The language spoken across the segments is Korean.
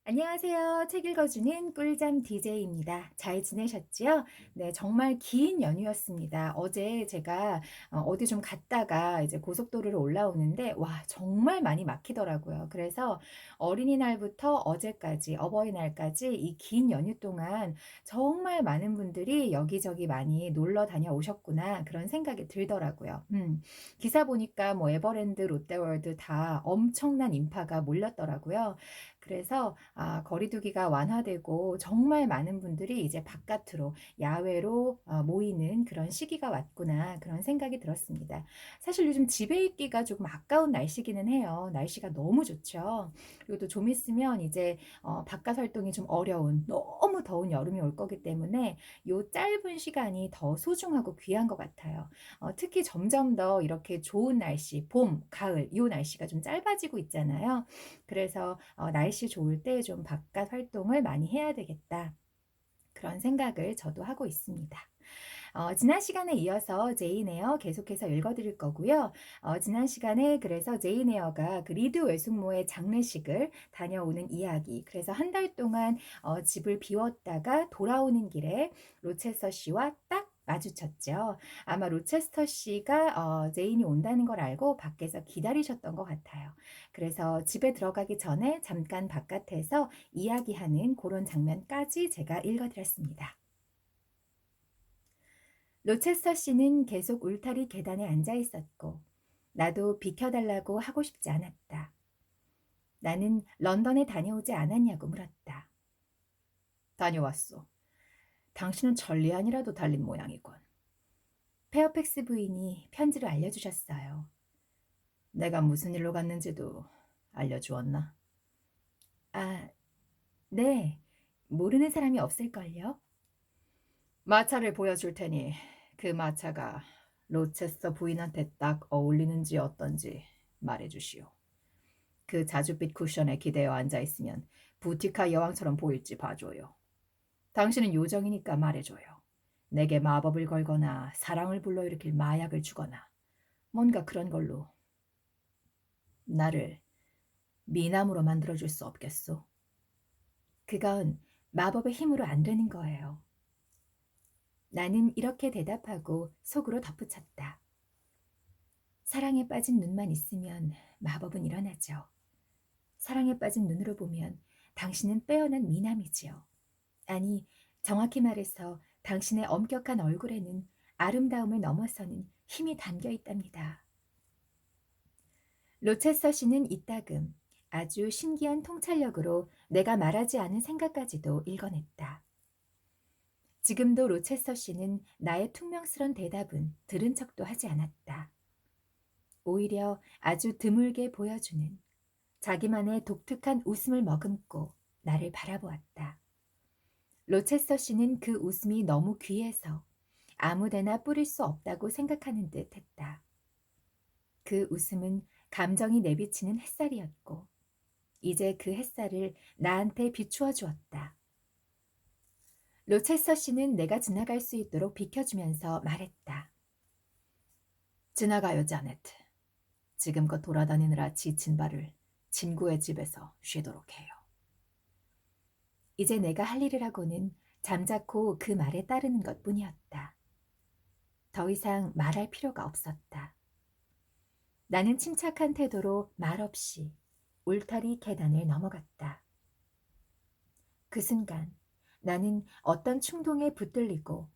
안녕하세요. 책 읽어주는 꿀잠 DJ입니다. 잘 지내셨지요? 네, 정말 긴 연휴였습니다. 어제 제가 어디 좀 갔다가 이제 고속도로를 올라오는데, 와, 정말 많이 막히더라고요. 그래서 어린이날부터 어제까지, 어버이날까지 이 긴 연휴 동안 정말 많은 분들이 여기저기 많이 놀러 다녀오셨구나, 그런 생각이 들더라고요. 기사 보니까 뭐 에버랜드, 롯데월드 다 엄청난 인파가 몰렸더라고요. 그래서 거리두기가 완화되고 정말 많은 분들이 이제 바깥으로 야외로 모이는 그런 시기가 왔구나 그런 생각이 들었습니다. 사실 요즘 집에 있기가 조금 아까운 날씨기는 해요. 날씨가 너무 좋죠. 그리고 또 좀 있으면 이제 바깥 활동이 좀 어려운 너무 더운 여름이 올 거기 때문에 요 짧은 시간이 더 소중하고 귀한 것 같아요. 특히 점점 더 이렇게 좋은 날씨, 봄, 가을 요 날씨가 좀 짧아지고 있잖아요. 그래서 날씨 좋을 때 좀 바깥 활동을 많이 해야 되겠다. 그런 생각을 저도 하고 있습니다. 지난 시간에 이어서 제인 에어 계속해서 읽어드릴 거고요. 지난 시간에 그래서 제인 에어가 그 리드 외숙모의 장례식을 다녀오는 이야기. 그래서 한 달 동안 집을 비웠다가 돌아오는 길에 로체스터 씨와 딱 마주쳤죠. 아마 로체스터 씨가 제인이 온다는 걸 알고 밖에서 기다리셨던 것 같아요. 그래서 집에 들어가기 전에 잠깐 바깥에서 이야기하는 그런 장면까지 제가 읽어드렸습니다. 로체스터 씨는 계속 울타리 계단에 앉아 있었고, 나도 비켜달라고 하고 싶지 않았다. 나는 런던에 다녀오지 않았냐고 물었다. 다녀왔어. 당신은 천리안이라도 달린 모양이군. 페어팩스 부인이 편지를 알려주셨어요. 내가 무슨 일로 갔는지도 알려주었나? 아, 네. 모르는 사람이 없을걸요? 마차를 보여줄 테니 그 마차가 로체스터 부인한테 딱 어울리는지 어떤지 말해주시오. 그 자줏빛 쿠션에 기대어 앉아있으면 부티카 여왕처럼 보일지 봐줘요. 당신은 요정이니까 말해줘요. 내게 마법을 걸거나 사랑을 불러일으킬 마약을 주거나 뭔가 그런 걸로 나를 미남으로 만들어줄 수 없겠소? 그건 마법의 힘으로 안 되는 거예요. 나는 이렇게 대답하고 속으로 덧붙였다. 사랑에 빠진 눈만 있으면 마법은 일어나죠. 사랑에 빠진 눈으로 보면 당신은 빼어난 미남이지요. 아니, 정확히 말해서 당신의 엄격한 얼굴에는 아름다움을 넘어서는 힘이 담겨 있답니다. 로체스터 씨는 이따금 아주 신기한 통찰력으로 내가 말하지 않은 생각까지도 읽어냈다. 지금도 로체스터 씨는 나의 퉁명스런 대답은 들은 척도 하지 않았다. 오히려 아주 드물게 보여주는 자기만의 독특한 웃음을 머금고 나를 바라보았다. 로체스터 씨는 그 웃음이 너무 귀해서 아무데나 뿌릴 수 없다고 생각하는 듯 했다. 그 웃음은 감정이 내비치는 햇살이었고, 이제 그 햇살을 나한테 비추어 주었다. 로체스터 씨는 내가 지나갈 수 있도록 비켜주면서 말했다. 지나가요, 자넷. 지금껏 돌아다니느라 지친 발을 친구의 집에서 쉬도록 해요. 이제 내가 할 일을 하고는 잠자코 그 말에 따르는 것뿐이었다. 더 이상 말할 필요가 없었다. 나는 침착한 태도로 말없이 울타리 계단을 넘어갔다. 그 순간 나는 어떤 충동에 붙들리고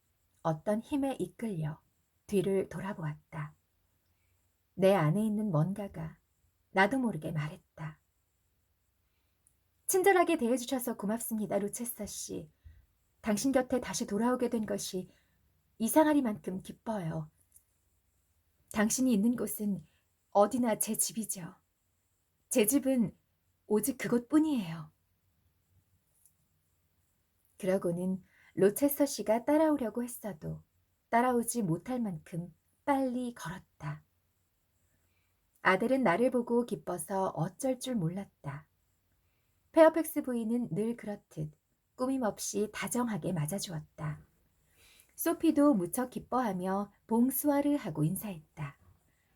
어떤 힘에 이끌려 뒤를 돌아보았다. 내 안에 있는 뭔가가 나도 모르게 말했다. 친절하게 대해주셔서 고맙습니다, 루체스터 씨. 당신 곁에 다시 돌아오게 된 것이 이상하리만큼 기뻐요. 당신이 있는 곳은 어디나 제 집이죠. 제 집은 오직 그곳뿐이에요. 그러고는 로체스터 씨가 따라오려고 했어도 따라오지 못할 만큼 빨리 걸었다. 아들은 나를 보고 기뻐서 어쩔 줄 몰랐다. 페어팩스 부인은 늘 그렇듯 꾸밈없이 다정하게 맞아주었다. 소피도 무척 기뻐하며 봉수아르 하고 인사했다.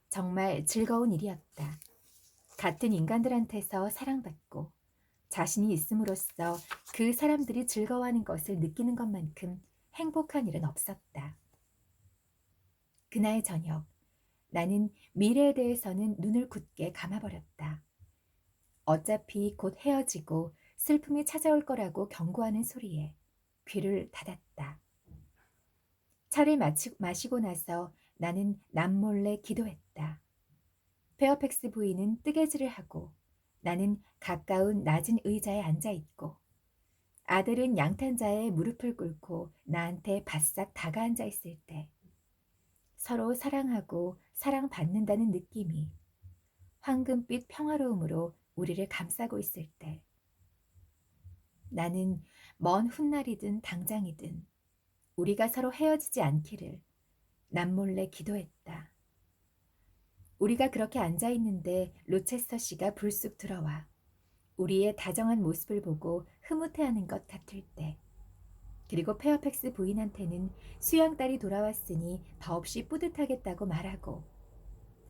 정말 즐거운 일이었다. 같은 인간들한테서 사랑받고 자신이 있음으로써 그 사람들이 즐거워하는 것을 느끼는 것만큼 행복한 일은 없었다. 그날 저녁, 나는 미래에 대해서는 눈을 굳게 감아버렸다. 어차피 곧 헤어지고 슬픔이 찾아올 거라고 경고하는 소리에 귀를 닫았다. 차를 마시고 나서 나는 남몰래 기도했다. 페어팩스 부인은 뜨개질을 하고 나는 가까운 낮은 의자에 앉아 있고 아들은 양탄자에 무릎을 꿇고 나한테 바싹 다가앉아 있을 때 서로 사랑하고 사랑받는다는 느낌이 황금빛 평화로움으로 우리를 감싸고 있을 때 나는 먼 훗날이든 당장이든 우리가 서로 헤어지지 않기를 남몰래 기도했다. 우리가 그렇게 앉아 있는데 로체스터 씨가 불쑥 들어와 우리의 다정한 모습을 보고 흐뭇해하는 것 같을 때 그리고 페어팩스 부인한테는 수양딸이 돌아왔으니 더없이 뿌듯하겠다고 말하고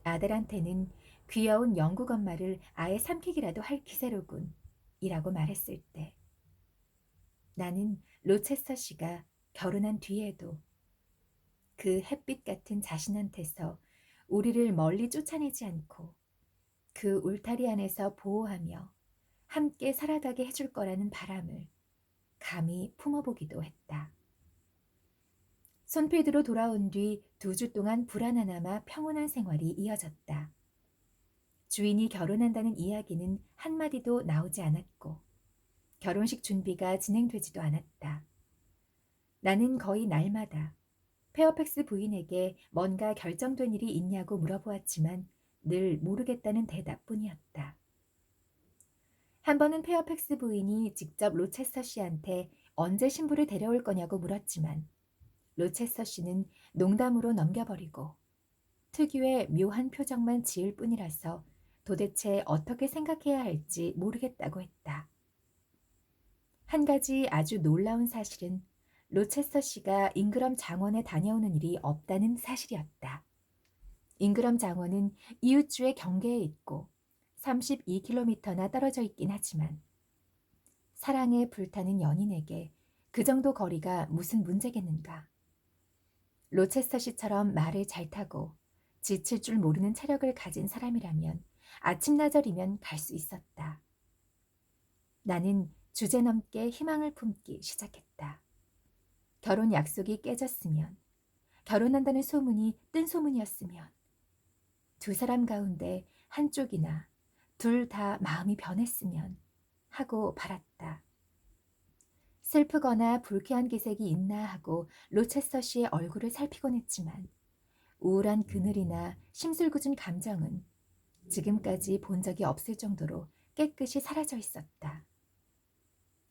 아들한테는 귀여운 영국 엄마를 아예 삼키기라도 할 기세로군 이라고 말했을 때 나는 로체스터 씨가 결혼한 뒤에도 그 햇빛 같은 자신한테서 우리를 멀리 쫓아내지 않고 그 울타리 안에서 보호하며 함께 살아가게 해줄 거라는 바람을 감히 품어보기도 했다. 손필드로 돌아온 뒤 2주 동안 불안하나마 평온한 생활이 이어졌다. 주인이 결혼한다는 이야기는 한마디도 나오지 않았고 결혼식 준비가 진행되지도 않았다. 나는 거의 날마다 페어팩스 부인에게 뭔가 결정된 일이 있냐고 물어보았지만 늘 모르겠다는 대답뿐이었다. 한 번은 페어팩스 부인이 직접 로체스터 씨한테 언제 신부를 데려올 거냐고 물었지만 로체스터 씨는 농담으로 넘겨버리고 특유의 묘한 표정만 지을 뿐이라서 도대체 어떻게 생각해야 할지 모르겠다고 했다. 한 가지 아주 놀라운 사실은 로체스터 씨가 잉그럼 장원에 다녀오는 일이 없다는 사실이었다. 잉그럼 장원은 이웃주의 경계에 있고 32km나 떨어져 있긴 하지만 사랑에 불타는 연인에게 그 정도 거리가 무슨 문제겠는가. 로체스터 씨처럼 말을 잘 타고 지칠 줄 모르는 체력을 가진 사람이라면 아침나절이면 갈 수 있었다. 나는 주제넘게 희망을 품기 시작했다. 결혼 약속이 깨졌으면, 결혼한다는 소문이 뜬 소문이었으면, 두 사람 가운데 한쪽이나 둘 다 마음이 변했으면 하고 바랐다. 슬프거나 불쾌한 기색이 있나 하고 로체스터 씨의 얼굴을 살피곤 했지만 우울한 그늘이나 심술궂은 감정은 지금까지 본 적이 없을 정도로 깨끗이 사라져 있었다.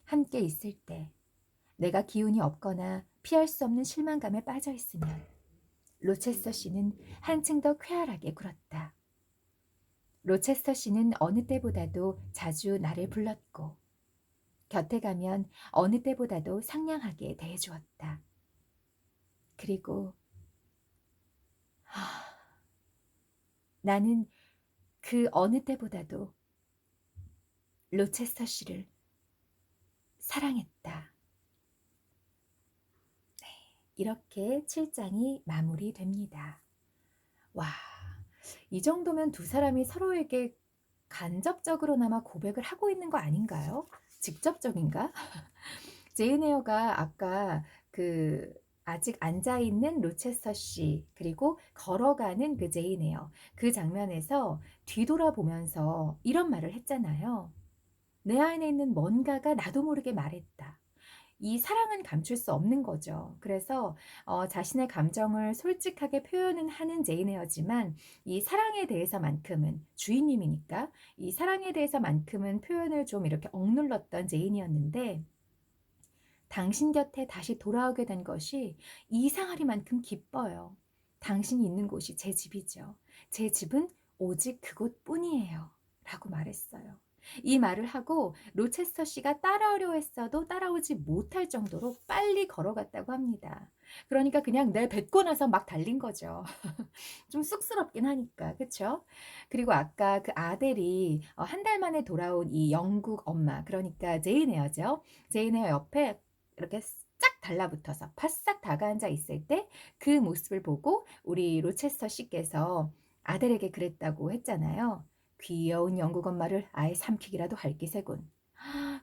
함께 있을 때 내가 기운이 없거나 피할 수 없는 실망감에 빠져 있으면 로체스터 씨는 한층 더 쾌활하게 굴었다. 로체스터 씨는 어느 때보다도 자주 나를 불렀고 곁에 가면 어느 때보다도 상냥하게 대해주었다. 그리고 나는 그 어느 때보다도 로체스터 씨를 사랑했다. 이렇게 7장이 마무리됩니다. 와, 이 정도면 두 사람이 서로에게 간접적으로나마 고백을 하고 있는 거 아닌가요? 직접적인가? 제인 에어가 아까 그 아직 앉아있는 로체스터 씨 그리고 걸어가는 그 제인 에어 그 장면에서 뒤돌아보면서 이런 말을 했잖아요. 내 안에 있는 뭔가가 나도 모르게 말했다. 이 사랑은 감출 수 없는 거죠. 그래서 자신의 감정을 솔직하게 표현은 하는 제인 에어지만 이 사랑에 대해서만큼은 주인님이니까 이 사랑에 대해서만큼은 표현을 좀 이렇게 억눌렀던 제인이었는데 당신 곁에 다시 돌아오게 된 것이 이상하리만큼 기뻐요. 당신이 있는 곳이 제 집이죠. 제 집은 오직 그곳뿐이에요. 라고 말했어요. 이 말을 하고 로체스터 씨가 따라오려 했어도 따라오지 못할 정도로 빨리 걸어갔다고 합니다. 그러니까 그냥 내뱉고 나서 막 달린 거죠. 좀 쑥스럽긴 하니까. 그쵸? 그리고 아까 그 아델이 한 달 만에 돌아온 이 영국 엄마, 그러니까 제인 에어죠. 제인 에어 옆에 이렇게 쫙 달라붙어서 바싹 다가앉아 있을 때 그 모습을 보고 우리 로체스터 씨께서 아델에게 그랬다고 했잖아요. "귀여운 영국 엄마를 아예 삼키기라도 할 기세군."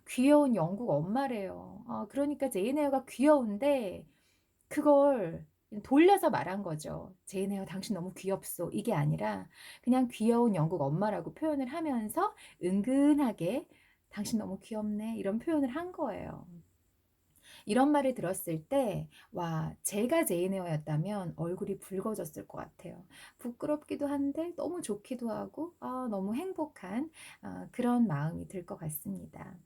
귀여운 영국 엄마래요. 그러니까 제인 에어가 귀여운데 그걸 돌려서 말한 거죠. "제인 에어 당신 너무 귀엽소." 이게 아니라 그냥 귀여운 영국 엄마라고 표현을 하면서 은근하게 "당신 너무 귀엽네." 이런 표현을 한 거예요. 이런 말을 들었을 때 와, 제가 제인 에어였다면 얼굴이 붉어졌을 것 같아요. 부끄럽기도 한데 너무 좋기도 하고 너무 행복한 그런 마음이 들 것 같습니다.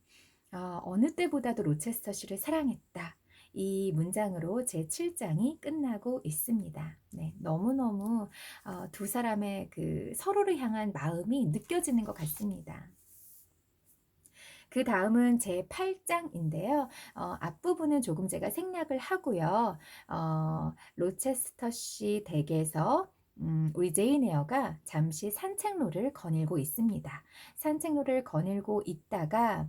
어느 때보다도 로체스터시를 사랑했다. 이 문장으로 제 7장이 끝나고 있습니다. 네, 너무너무 두 사람의 그 서로를 향한 마음이 느껴지는 것 같습니다. 그다음은 제 8장인데요. 앞부분은 조금 제가 생략을 하고요. 로체스터시 댁에서 우리 제인 에어가 잠시 산책로를 거닐고 있습니다. 산책로를 거닐고 있다가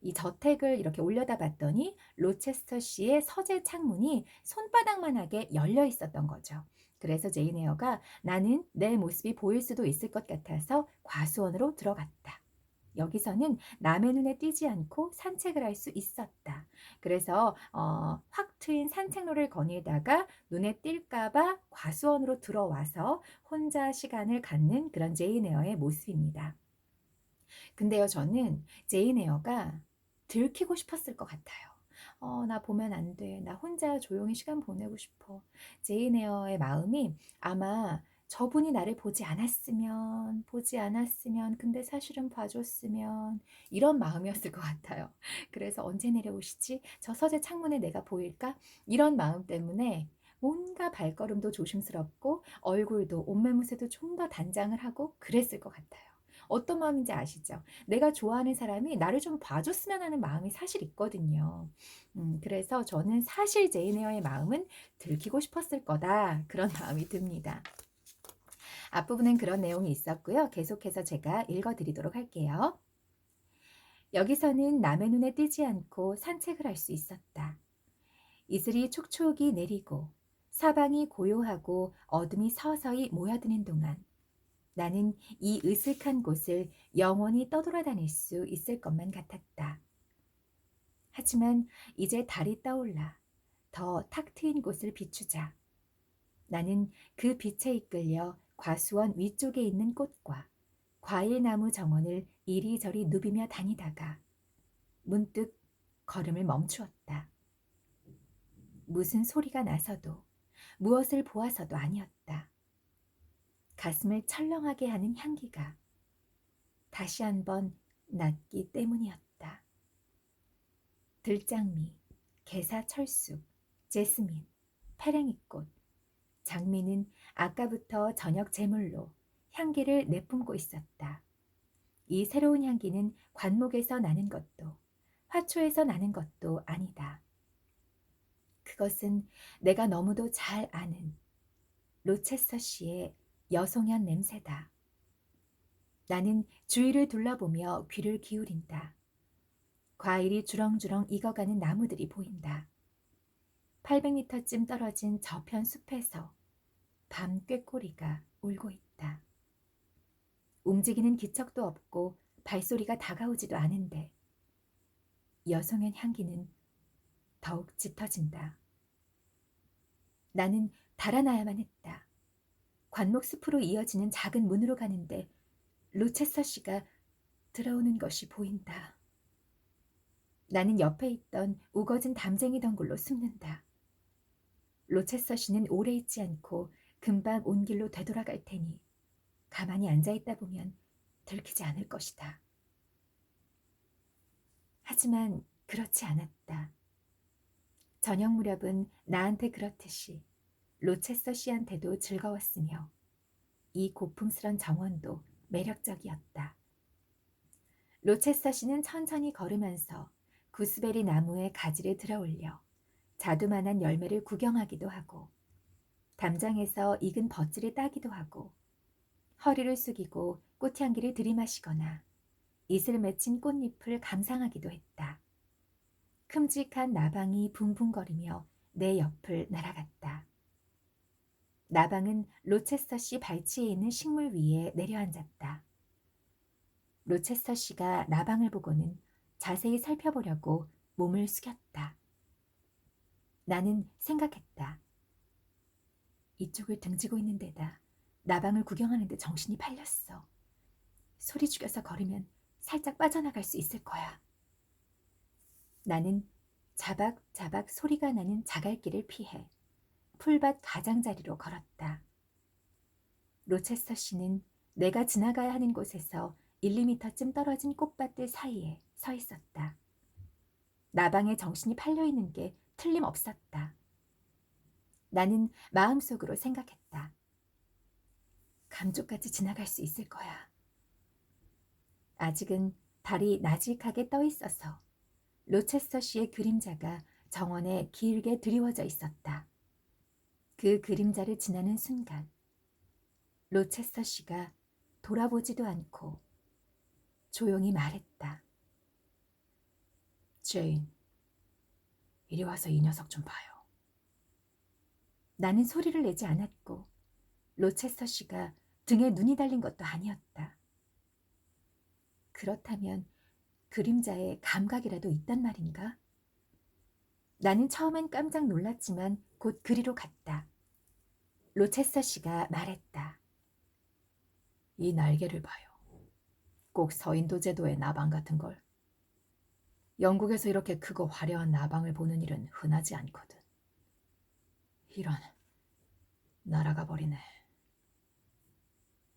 이 저택을 이렇게 올려다봤더니 로체스터시의 서재 창문이 손바닥만하게 열려 있었던 거죠. 그래서 제인 에어가 "나는 내 모습이 보일 수도 있을 것 같아서 과수원으로 들어갔다." 여기서는 남의 눈에 띄지 않고 산책을 할 수 있었다. 그래서 확 트인 산책로를 거닐다가 눈에 띌까 봐 과수원으로 들어와서 혼자 시간을 갖는 그런 제인 에어의 모습입니다. 근데요, 저는 제인 에어가 들키고 싶었을 것 같아요. 나 보면 안 돼. 나 혼자 조용히 시간 보내고 싶어." 제인 에어의 마음이 아마 저분이 나를 보지 않았으면, 근데 사실은 봐줬으면, 이런 마음이었을 것 같아요. 그래서 '언제 내려오시지? 저 서재 창문에 내가 보일까?' 이런 마음 때문에 뭔가 발걸음도 조심스럽고 얼굴도 옷매무새도 좀 더 단장을 하고 그랬을 것 같아요. 어떤 마음인지 아시죠? 내가 좋아하는 사람이 나를 좀 봐줬으면 하는 마음이 사실 있거든요. 그래서 저는 사실 제인 에어의 마음은 들키고 싶었을 거다. 그런 마음이 듭니다. 앞부분엔 그런 내용이 있었고요. 계속해서 제가 읽어드리도록 할게요. "여기서는 남의 눈에 띄지 않고 산책을 할 수 있었다. 이슬이 촉촉이 내리고 사방이 고요하고 어둠이 서서히 모여드는 동안 나는 이 으슥한 곳을 영원히 떠돌아다닐 수 있을 것만 같았다. 하지만 이제 달이 떠올라 더 탁 트인 곳을 비추자. 나는 그 빛에 이끌려 과수원 위쪽에 있는 꽃과 과일나무 정원을 이리저리 누비며 다니다가 문득 걸음을 멈추었다. 무슨 소리가 나서도 무엇을 보아서도 아니었다. 가슴을 철렁하게 하는 향기가 다시 한번 났기 때문이었다. 들장미, 게사철쑥, 제스민, 페랭이꽃, 장미는 아까부터 저녁 제물로 향기를 내뿜고 있었다. 이 새로운 향기는 관목에서 나는 것도 화초에서 나는 것도 아니다. 그것은 내가 너무도 잘 아는 로체서 씨의 여송연 냄새다. 나는 주위를 둘러보며 귀를 기울인다. 과일이 주렁주렁 익어가는 나무들이 보인다. 800m쯤 떨어진 저편 숲에서 밤 꾀꼬리가 울고 있다. 움직이는 기척도 없고 발소리가 다가오지도 않은데 여성의 향기는 더욱 짙어진다. 나는 달아나야만 했다. 관목 숲으로 이어지는 작은 문으로 가는데 로체서 씨가 들어오는 것이 보인다. 나는 옆에 있던 우거진 담쟁이 덩굴로 숨는다. 로체서 씨는 오래 있지 않고 금방 온 길로 되돌아갈 테니 가만히 앉아있다 보면 들키지 않을 것이다. 하지만 그렇지 않았다. 저녁 무렵은 나한테 그렇듯이 로체서 씨한테도 즐거웠으며 이 고풍스런 정원도 매력적이었다. 로체스터 씨는 천천히 걸으면서 구스베리 나무에 가지를 들어올려 자두만한 열매를 구경하기도 하고 담장에서 익은 버찌를 따기도 하고 허리를 숙이고 꽃향기를 들이마시거나 이슬 맺힌 꽃잎을 감상하기도 했다. 큼직한 나방이 붕붕거리며 내 옆을 날아갔다. 나방은 로체스터 씨 발치에 있는 식물 위에 내려앉았다. 로체스터 씨가 나방을 보고는 자세히 살펴보려고 몸을 숙였다. 나는 생각했다. 이쪽을 등지고 있는 데다 나방을 구경하는데 정신이 팔렸어. 소리 죽여서 걸으면 살짝 빠져나갈 수 있을 거야. 나는 자박자박 소리가 나는 자갈길을 피해 풀밭 가장자리로 걸었다. 로체스터 씨는 내가 지나가야 하는 곳에서 1, 2미터쯤 떨어진 꽃밭들 사이에 서 있었다. 나방에 정신이 팔려있는 게 틀림없었다. 나는 마음속으로 생각했다. 감쪽같이 지나갈 수 있을 거야. 아직은 달이 나직하게 떠 있어서 로체스터 씨의 그림자가 정원에 길게 드리워져 있었다. 그 그림자를 지나는 순간 로체스터 씨가 돌아보지도 않고 조용히 말했다. 제인, 이리 와서 이 녀석 좀 봐요. 나는 소리를 내지 않았고 로체스터 씨가 등에 눈이 달린 것도 아니었다. 그렇다면 그림자에 감각이라도 있단 말인가? 나는 처음엔 깜짝 놀랐지만 곧 그리로 갔다. 로체스터 씨가 말했다. 이 날개를 봐요. 꼭 서인도 제도의 나방 같은 걸. 영국에서 이렇게 크고 화려한 나방을 보는 일은 흔하지 않거든. 이런, 날아가 버리네.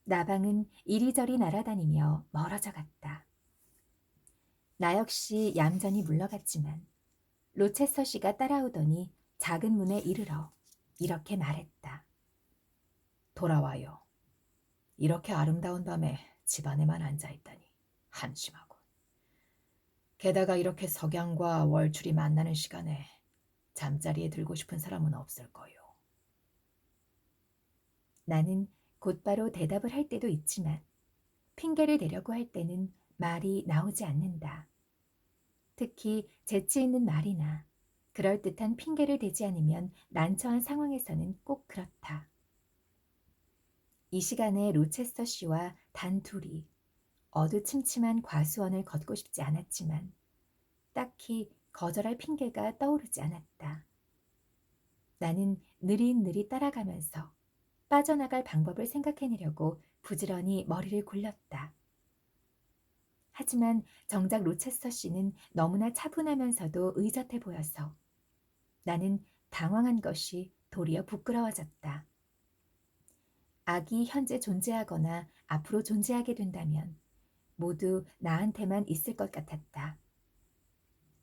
나방은 이리저리 날아다니며 멀어져 갔다. 나 역시 얌전히 물러갔지만 로체스터 씨가 따라오더니 작은 문에 이르러 이렇게 말했다. 돌아와요. 이렇게 아름다운 밤에 집 안에만 앉아있다니 한심하고. 게다가 이렇게 석양과 월출이 만나는 시간에 잠자리에 들고 싶은 사람은 없을 거요. 나는 곧바로 대답을 할 때도 있지만 핑계를 대려고 할 때는 말이 나오지 않는다. 특히 재치 있는 말이나 그럴듯한 핑계를 대지 않으면 난처한 상황에서는 꼭 그렇다. 이 시간에 로체스터 씨와 단 둘이 어두침침한 과수원을 걷고 싶지 않았지만 딱히 거절할 핑계가 떠오르지 않았다. 나는 느릿느릿 따라가면서 빠져나갈 방법을 생각해내려고 부지런히 머리를 굴렸다. 하지만 정작 로체스터 씨는 너무나 차분하면서도 의젓해 보여서 나는 당황한 것이 도리어 부끄러워졌다. 악이 현재 존재하거나 앞으로 존재하게 된다면 모두 나한테만 있을 것 같았다.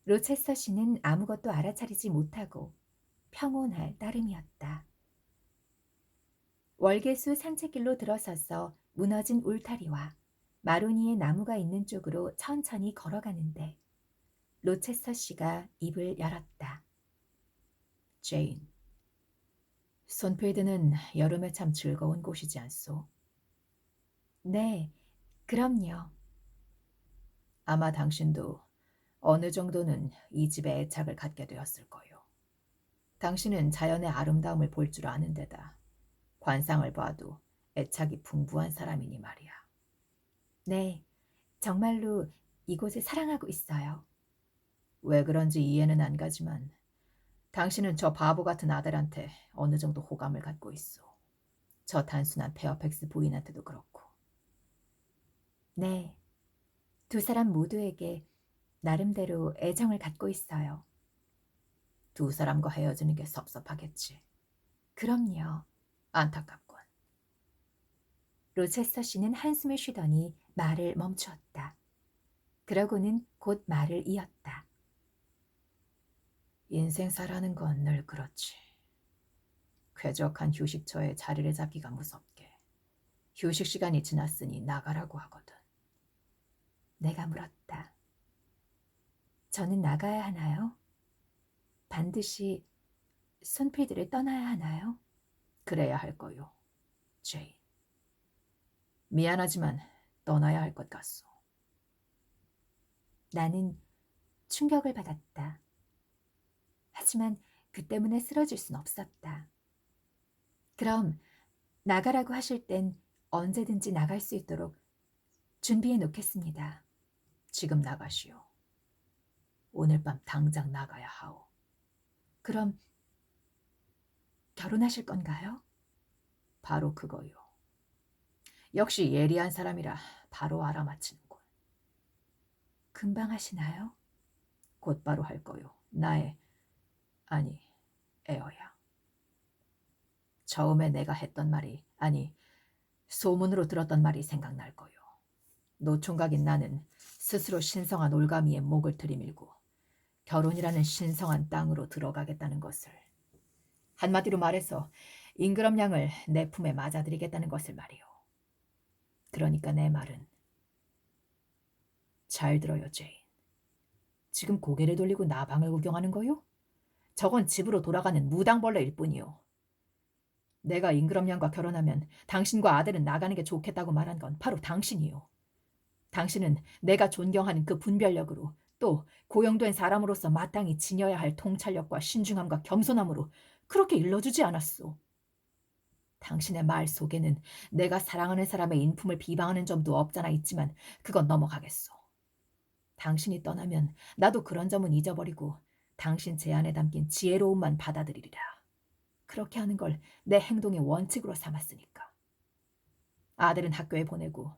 로체스터 씨는 아무것도 알아차리지 못하고 평온할 따름이었다. 월계수 산책길로 들어서서 무너진 울타리와 마로니에 나무가 있는 쪽으로 천천히 걸어가는데 로체스터 씨가 입을 열었다. 제인, 손필드는 여름에 참 즐거운 곳이지 않소? 네, 그럼요. 아마 당신도 어느 정도는 이 집에 애착을 갖게 되었을 거요. 당신은 자연의 아름다움을 볼 줄 아는 데다 관상을 봐도 애착이 풍부한 사람이니 말이야. 네, 정말로 이곳을 사랑하고 있어요. 왜 그런지 이해는 안 가지만 당신은 저 바보 같은 아들한테 어느 정도 호감을 갖고 있어. 저 단순한 페어팩스 부인한테도 그렇고. 네, 두 사람 모두에게 나름대로 애정을 갖고 있어요. 두 사람과 헤어지는 게 섭섭하겠지. 그럼요. 안타깝군. 로체스터 씨는 한숨을 쉬더니 말을 멈추었다. 그러고는 곧 말을 이었다. 인생사라는 건 늘 그렇지. 쾌적한 휴식처에 자리를 잡기가 무섭게. 휴식 시간이 지났으니 나가라고 하거든. 내가 물었다. 저는 나가야 하나요? 반드시 손필드를 떠나야 하나요? 그래야 할 거요, 제인. 미안하지만 떠나야 할 것 같소. 나는 충격을 받았다. 하지만 그 때문에 쓰러질 순 없었다. 그럼 나가라고 하실 땐 언제든지 나갈 수 있도록 준비해 놓겠습니다. 지금 나가시오. 오늘 밤 당장 나가야 하오. 그럼 결혼하실 건가요? 바로 그거요. 역시 예리한 사람이라 바로 알아맞히는군. 금방 하시나요? 곧바로 할 거요. 아니, 에어야. 처음에 내가 했던 말이, 소문으로 들었던 말이 생각날 거요. 노총각인 나는 스스로 신성한 올가미에 목을 들이밀고 결혼이라는 신성한 땅으로 들어가겠다는 것을. 한마디로 말해서 잉그럼 양을 내 품에 맞아들이겠다는 것을 말이요. 그러니까 내 말은 잘 들어요, 제인. 지금 고개를 돌리고 나방을 구경하는 거요? 저건 집으로 돌아가는 무당벌레일 뿐이요. 내가 잉그럼 양과 결혼하면 당신과 아들은 나가는 게 좋겠다고 말한 건 바로 당신이요. 당신은 내가 존경하는 그 분별력으로 또 고용된 사람으로서 마땅히 지녀야 할 통찰력과 신중함과 겸손함으로 그렇게 일러주지 않았소. 당신의 말 속에는 내가 사랑하는 사람의 인품을 비방하는 점도 없잖아 있지만 그건 넘어가겠소. 당신이 떠나면 나도 그런 점은 잊어버리고 당신 제안에 담긴 지혜로움만 받아들이리라. 그렇게 하는 걸 내 행동의 원칙으로 삼았으니까. 아들은 학교에 보내고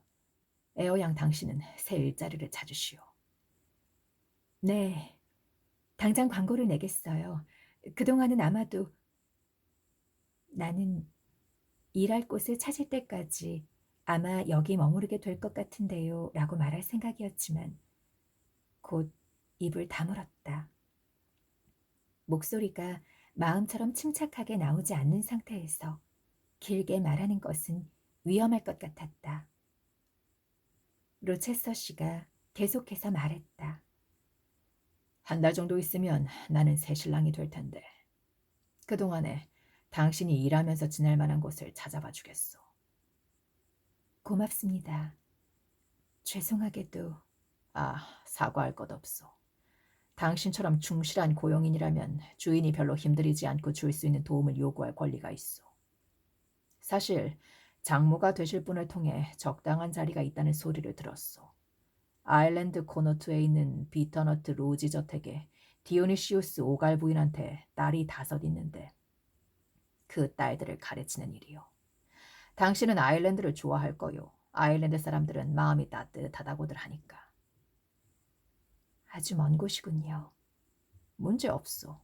에어양 당신은 새 일자리를 찾으시오. 네, 당장 광고를 내겠어요. 그동안은 아마도 나는 일할 곳을 찾을 때까지 아마 여기 머무르게 될 것 같은데요. 라고 말할 생각이었지만 곧 입을 다물었다. 목소리가 마음처럼 침착하게 나오지 않는 상태에서 길게 말하는 것은 위험할 것 같았다. 로체스터 씨가 계속해서 말했다. 한 달 정도 있으면 나는 새 신랑이 될 텐데 그동안에 당신이 일하면서 지낼 만한 곳을 찾아봐 주겠소. 고맙습니다. 죄송하게도 사과할 것 없소. 당신처럼 충실한 고용인이라면 주인이 별로 힘들이지 않고 줄 수 있는 도움을 요구할 권리가 있어. 사실 장모가 되실 분을 통해 적당한 자리가 있다는 소리를 들었소. 아일랜드 코너트에 있는 비터너트 로지 저택에 디오니시우스 오갈 부인한테 딸이 5 있는데 그 딸들을 가르치는 일이요. 당신은 아일랜드를 좋아할 거요. 아일랜드 사람들은 마음이 따뜻하다고들 하니까. 아주 먼 곳이군요. 문제 없소.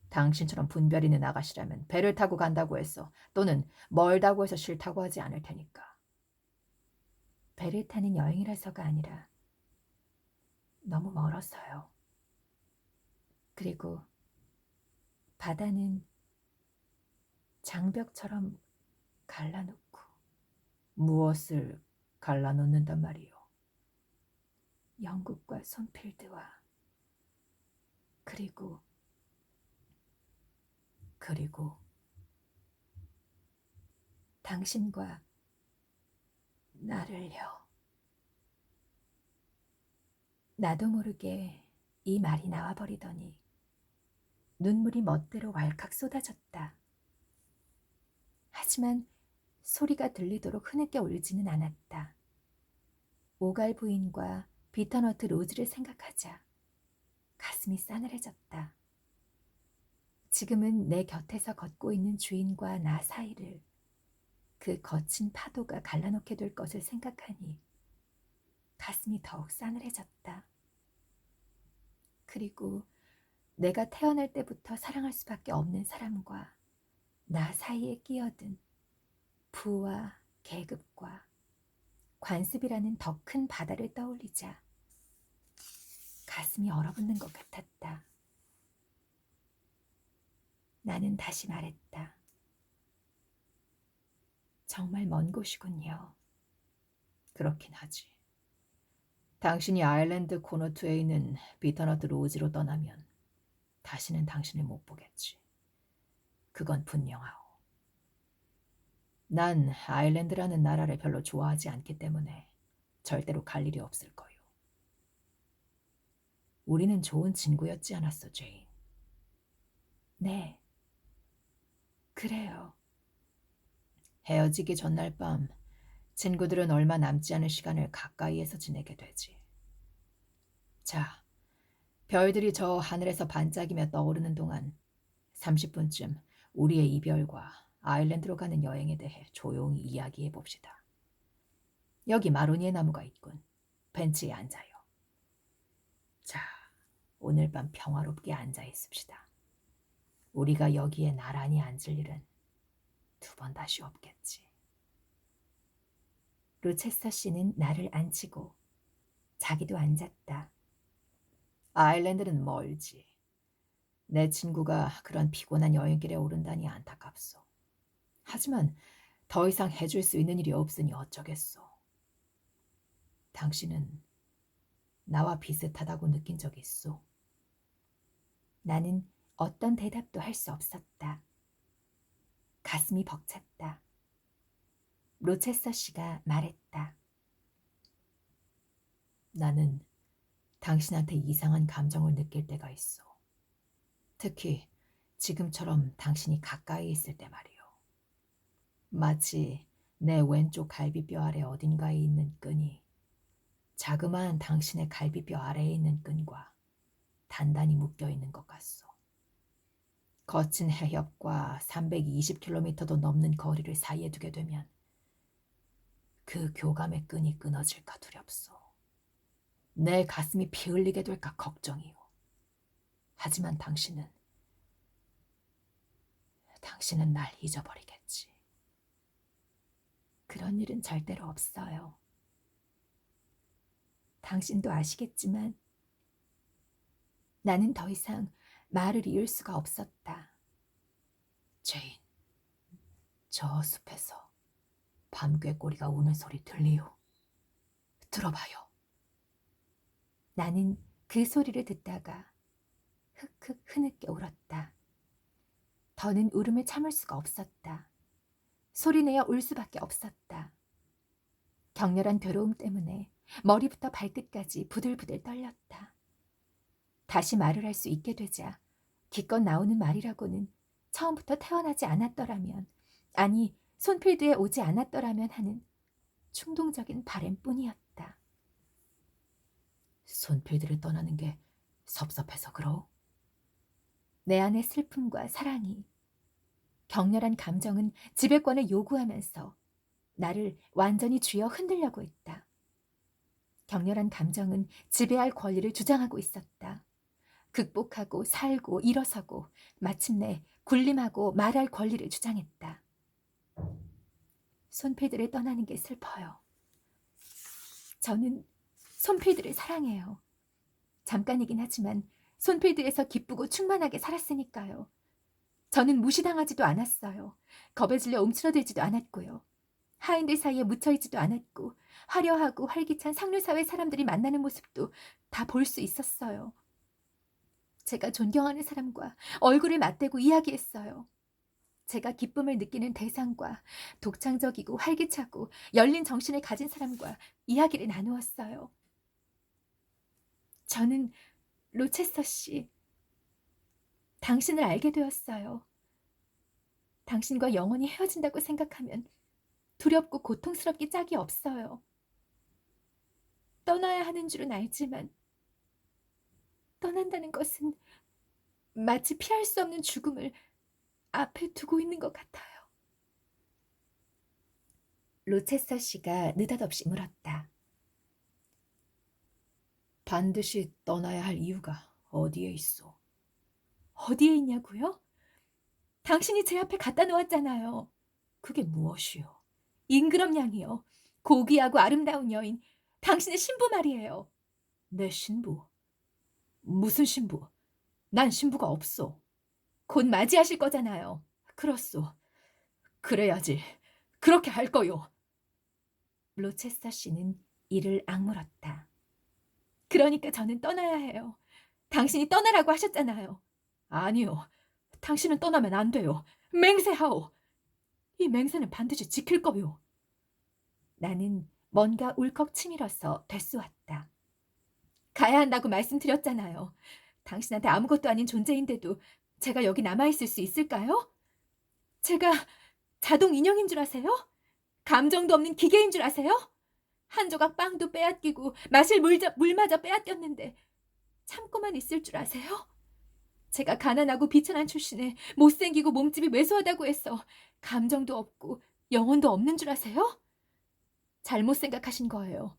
당신처럼 분별 있는 아가씨라면 배를 타고 간다고 해서 또는 멀다고 해서 싫다고 하지 않을 테니까. 배를 타는 여행이라서가 아니라 너무 멀어서요. 그리고 바다는 장벽처럼 갈라놓고 무엇을 갈라놓는단 말이요. 영국과 손필드와 그리고 당신과 나를요. 나도 모르게 이 말이 나와버리더니 눈물이 멋대로 왈칵 쏟아졌다. 하지만 소리가 들리도록 흐느껴 울지는 않았다. 오갈 부인과 비터너트 로즈를 생각하자 가슴이 싸늘해졌다. 지금은 내 곁에서 걷고 있는 주인과 나 사이를 그 거친 파도가 갈라놓게 될 것을 생각하니 가슴이 더욱 싸늘해졌다. 그리고 내가 태어날 때부터 사랑할 수밖에 없는 사람과 나 사이에 끼어든 부와 계급과 관습이라는 더 큰 바다를 떠올리자 가슴이 얼어붙는 것 같았다. 나는 다시 말했다. 정말 먼 곳이군요. 그렇긴 하지. 당신이 아일랜드 코너투에 있는 비터너트 로지로 떠나면 다시는 당신을 못 보겠지. 그건 분명하오. 난 아일랜드라는 나라를 별로 좋아하지 않기 때문에 절대로 갈 일이 없을 거요. 우리는 좋은 친구였지 않았어, 제인. 네, 그래요. 헤어지기 전날 밤 친구들은 얼마 남지 않은 시간을 가까이에서 지내게 되지. 자, 별들이 저 하늘에서 반짝이며 떠오르는 동안 30분쯤 우리의 이별과 아일랜드로 가는 여행에 대해 조용히 이야기해 봅시다. 여기 마로니에 나무가 있군. 벤치에 앉아요. 자, 오늘 밤 평화롭게 앉아 있읍시다. 우리가 여기에 나란히 앉을 일은 두 번 다시 없겠지. 로체스터 씨는 나를 앉히고 자기도 앉았다. 아일랜드는 멀지. 내 친구가 그런 피곤한 여행길에 오른다니 안타깝소. 하지만 더 이상 해줄 수 있는 일이 없으니 어쩌겠소. 당신은 나와 비슷하다고 느낀 적 있소? 나는 어떤 대답도 할 수 없었다. 가슴이 벅찼다. 로체스터 씨가 말했다. 나는 당신한테 이상한 감정을 느낄 때가 있어. 특히 지금처럼 당신이 가까이 있을 때 말이오. 마치 내 왼쪽 갈비뼈 아래 어딘가에 있는 끈이 자그마한 당신의 갈비뼈 아래에 있는 끈과 단단히 묶여 있는 것 같소. 거친 해협과 320km도 넘는 거리를 사이에 두게 되면 그 교감의 끈이 끊어질까 두렵소. 내 가슴이 피 흘리게 될까 걱정이오. 하지만 당신은 날 잊어버리겠지. 그런 일은 절대로 없어요. 당신도 아시겠지만 나는 더 이상 말을 이을 수가 없었다. 제인, 저 숲에서 밤꾀꼬리가 우는 소리 들리오. 들어봐요. 나는 그 소리를 듣다가 흑흑 흐느껴 울었다. 더는 울음을 참을 수가 없었다. 소리내어 울 수밖에 없었다. 격렬한 괴로움 때문에 머리부터 발끝까지 부들부들 떨렸다. 다시 말을 할 수 있게 되자 기껏 나오는 말이라고는 처음부터 태어나지 않았더라면, 아니 손필드에 오지 않았더라면 하는 충동적인 바램뿐이었다. 손필드를 떠나는 게 섭섭해서 그러오? 내 안의 슬픔과 사랑이, 격렬한 감정은 지배권을 요구하면서 나를 완전히 쥐어 흔들려고 했다. 격렬한 감정은 지배할 권리를 주장하고 있었다. 극복하고 살고 일어서고 마침내 군림하고 말할 권리를 주장했다. 손필드를 떠나는 게 슬퍼요. 저는 손필드를 사랑해요. 잠깐이긴 하지만 손필드에서 기쁘고 충만하게 살았으니까요. 저는 무시당하지도 않았어요. 겁에 질려 움츠러들지도 않았고요. 하인들 사이에 묻혀있지도 않았고 화려하고 활기찬 상류사회 사람들이 만나는 모습도 다 볼 수 있었어요. 제가 존경하는 사람과 얼굴을 맞대고 이야기했어요. 제가 기쁨을 느끼는 대상과 독창적이고 활기차고 열린 정신을 가진 사람과 이야기를 나누었어요. 저는 로체스터 씨, 당신을 알게 되었어요. 당신과 영원히 헤어진다고 생각하면 두렵고 고통스럽기 짝이 없어요. 떠나야 하는 줄은 알지만 떠난다는 것은 마치 피할 수 없는 죽음을 앞에 두고 있는 것 같아요. 로체스터 씨가 느닷없이 물었다. 반드시 떠나야 할 이유가 어디에 있어? 어디에 있냐고요? 당신이 제 앞에 갖다 놓았잖아요. 그게 무엇이요? 잉그럼 양이요. 고귀하고 아름다운 여인, 당신의 신부 말이에요. 내 신부? 무슨 신부? 난 신부가 없어. 곧 맞이하실 거잖아요. 그렇소. 그래야지. 그렇게 할 거요. 로체스터 씨는 이를 악물었다. 그러니까 저는 떠나야 해요. 당신이 떠나라고 하셨잖아요. 아니요. 당신은 떠나면 안 돼요. 맹세하오. 이 맹세는 반드시 지킬 거요. 나는 뭔가 울컥 치밀어서 되쏘았다. 가야 한다고 말씀드렸잖아요. 당신한테 아무것도 아닌 존재인데도 제가 여기 남아있을 수 있을까요? 제가 자동 인형인 줄 아세요? 감정도 없는 기계인 줄 아세요? 한 조각 빵도 빼앗기고 마실 물마저 빼앗겼는데 참고만 있을 줄 아세요? 제가 가난하고 비천한 출신에 못생기고 몸집이 왜소하다고 해서 감정도 없고 영혼도 없는 줄 아세요? 잘못 생각하신 거예요.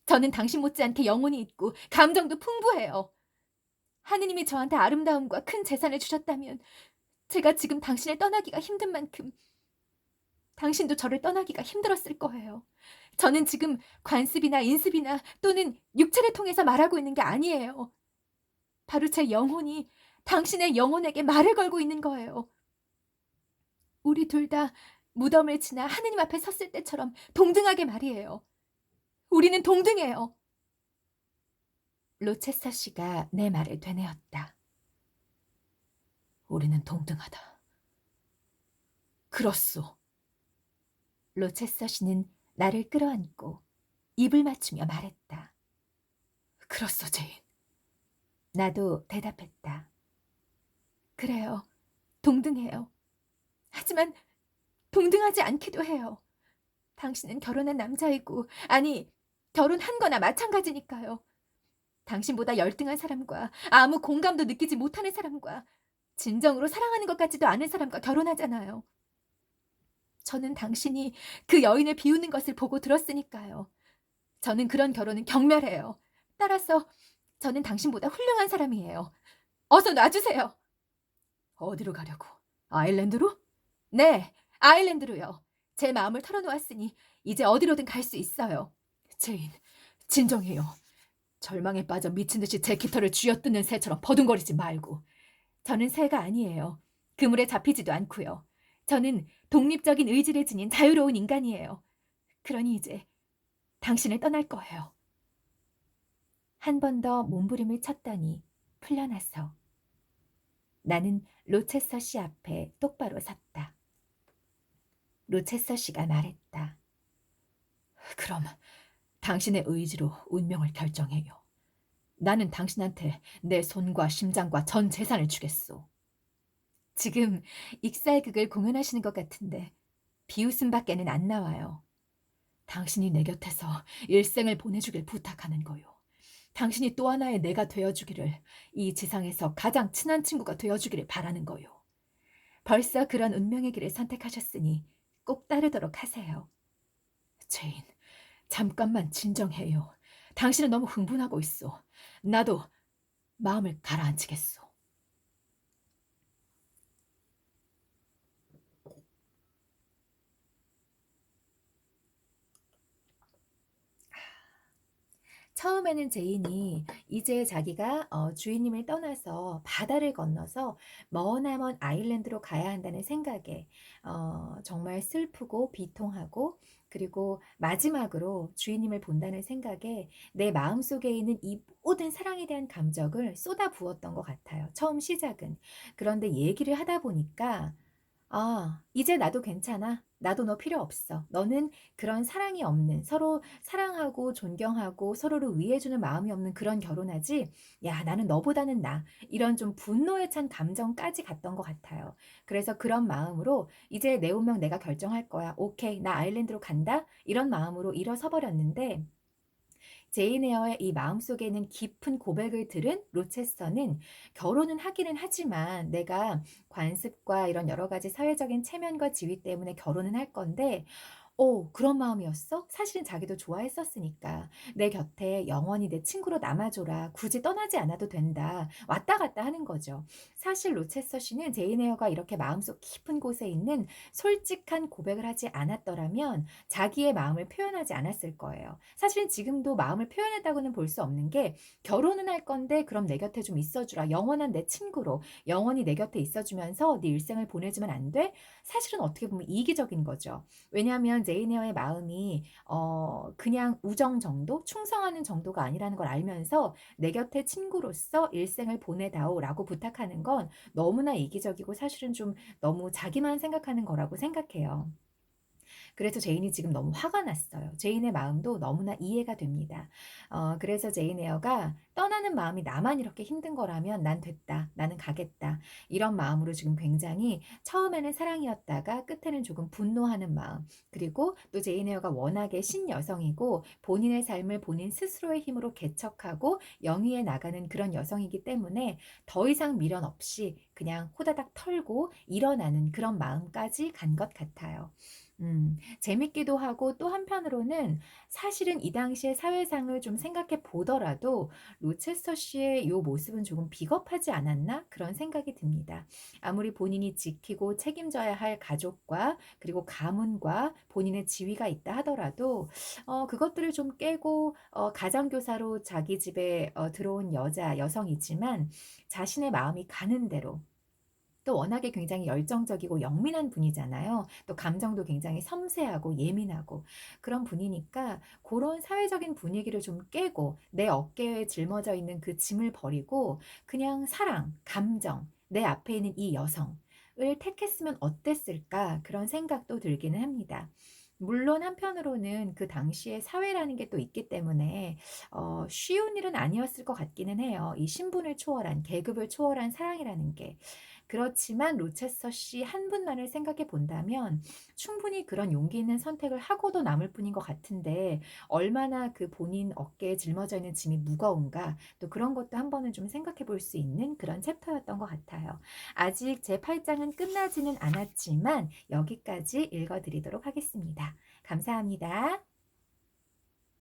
저는 당신 못지않게 영혼이 있고 감정도 풍부해요. 하느님이 저한테 아름다움과 큰 재산을 주셨다면 제가 지금 당신을 떠나기가 힘든 만큼 당신도 저를 떠나기가 힘들었을 거예요. 저는 지금 관습이나 인습이나 또는 육체를 통해서 말하고 있는 게 아니에요. 바로 제 영혼이 당신의 영혼에게 말을 걸고 있는 거예요. 우리 둘 다 무덤을 지나 하느님 앞에 섰을 때처럼 동등하게 말이에요. 우리는 동등해요. 로체서 씨가 내 말을 되뇌었다. 우리는 동등하다. 그렇소. 로체서 씨는 나를 끌어안고 입을 맞추며 말했다. 그렇소, 제인. 나도 대답했다. 그래요. 동등해요. 하지만 동등하지 않기도 해요. 당신은 결혼한 남자이고, 아니, 결혼한 거나 마찬가지니까요. 당신보다 열등한 사람과 아무 공감도 느끼지 못하는 사람과 진정으로 사랑하는 것 같지도 않은 사람과 결혼하잖아요. 저는 당신이 그 여인을 비우는 것을 보고 들었으니까요. 저는 그런 결혼은 경멸해요. 따라서 저는 당신보다 훌륭한 사람이에요. 어서 놔주세요. 어디로 가려고? 아일랜드로? 네, 아일랜드로요. 제 마음을 털어놓았으니 이제 어디로든 갈 수 있어요. 제인, 진정해요. 절망에 빠져 미친 듯이 제 깃털을 쥐어뜯는 새처럼 버둥거리지 말고. 저는 새가 아니에요. 그물에 잡히지도 않고요. 저는 독립적인 의지를 지닌 자유로운 인간이에요. 그러니 이제 당신을 떠날 거예요. 한 번 더 몸부림을 쳤더니 풀려나서 나는 로체서 씨 앞에 똑바로 섰다. 로체서 씨가 말했다. 그럼 당신의 의지로 운명을 결정해요. 나는 당신한테 내 손과 심장과 전 재산을 주겠소. 지금 익살극을 공연하시는 것 같은데 비웃음밖에는 안 나와요. 당신이 내 곁에서 일생을 보내주길 부탁하는 거요. 당신이 또 하나의 내가 되어주기를, 이 지상에서 가장 친한 친구가 되어주기를 바라는 거요. 벌써 그런 운명의 길을 선택하셨으니 꼭 따르도록 하세요. 제인, 잠깐만 진정해요. 당신은 너무 흥분하고 있어. 나도 마음을 가라앉히겠소. 처음에는 제인이 이제 자기가 주인님을 떠나서 바다를 건너서 머나먼 아일랜드로 가야 한다는 생각에 정말 슬프고 비통하고, 그리고 마지막으로 주인님을 본다는 생각에 내 마음속에 있는 이 모든 사랑에 대한 감정을 쏟아부었던 것 같아요. 처음 시작은. 그런데 얘기를 하다 보니까 이제 나도 괜찮아. 나도 너 필요 없어. 너는 그런 사랑이 없는, 서로 사랑하고 존경하고 서로를 위해주는 마음이 없는 그런 결혼하지. 야, 나는 너보다는 나. 이런 좀 분노에 찬 감정까지 갔던 것 같아요. 그래서 그런 마음으로 이제 내 운명 내가 결정할 거야. 오케이, 나 아일랜드로 간다. 이런 마음으로 일어서 버렸는데, 제인 에어의 이 마음속에 있는 깊은 고백을 들은 로체스터는 결혼은 하기는 하지만 내가 관습과 이런 여러 가지 사회적인 체면과 지위 때문에 결혼은 할 건데, 그런 마음이었어? 사실은 자기도 좋아했었으니까. 내 곁에 영원히 내 친구로 남아줘라. 굳이 떠나지 않아도 된다. 왔다 갔다 하는 거죠. 사실 로체스터 씨는 제인 에어가 이렇게 마음속 깊은 곳에 있는 솔직한 고백을 하지 않았더라면 자기의 마음을 표현하지 않았을 거예요. 사실은 지금도 마음을 표현했다고는 볼 수 없는 게, 결혼은 할 건데 그럼 내 곁에 좀 있어주라. 영원한 내 친구로 영원히 내 곁에 있어주면서 네 일생을 보내주면 안 돼? 사실은 어떻게 보면 이기적인 거죠. 왜냐하면 그런 제인 에어의 마음이 그냥 우정 정도, 충성하는 정도가 아니라는 걸 알면서 "내 곁에 친구로서 일생을 보내다오."라고 부탁하는 건 너무나 이기적이고 사실은 좀 너무 자기만 생각하는 거라고 생각해요. 그래서 제인이 지금 너무 화가 났어요. 제인의 마음도 너무나 이해가 됩니다. 그래서 제인 에어가 떠나는 마음이 나만 이렇게 힘든 거라면 '난 됐다. 나는 가겠다.' 이런 마음으로 지금 굉장히 처음에는 사랑이었다가 끝에는 조금 분노하는 마음, 그리고 또 제인 에어가 워낙에 신여성이고 본인의 삶을 본인 스스로의 힘으로 개척하고 영위해 나가는 그런 여성이기 때문에 더 이상 미련 없이 그냥 호다닥 털고 일어나는 그런 마음까지 간 것 같아요. 재밌기도 하고 또 한편으로는 사실은 이 당시의 사회상을 좀 생각해 보더라도 '로체스터 씨의 요 모습은 조금 비겁하지 않았나?' 그런 생각이 듭니다. 아무리 본인이 지키고 책임져야 할 가족과 그리고 가문과 본인의 지위가 있다 하더라도 그것들을 좀 깨고 가장교사로 자기 집에 들어온 여성이지만 자신의 마음이 가는 대로, 또 워낙에 굉장히 열정적이고 영민한 분이잖아요. 또 감정도 굉장히 섬세하고 예민하고 그런 분이니까 그런 사회적인 분위기를 좀 깨고 내 어깨에 짊어져 있는 그 짐을 버리고 그냥 사랑, 감정, 내 앞에 있는 이 여성을 택했으면 어땠을까 그런 생각도 들기는 합니다. 물론 한편으로는 그 당시에 사회라는 게 또 있기 때문에 쉬운 일은 아니었을 것 같기는 해요. 이 신분을 초월한, 계급을 초월한 사랑이라는 게. 그렇지만 로체스터 씨 한 분만을 생각해 본다면 충분히 그런 용기 있는 선택을 하고도 남을 뿐인 것 같은데, 얼마나 그 본인 어깨에 짊어져 있는 짐이 무거운가, 또 그런 것도 한 번은 좀 생각해 볼 수 있는 그런 챕터였던 것 같아요. 아직 제 8장은 끝나지는 않았지만 여기까지 읽어 드리도록 하겠습니다. 감사합니다.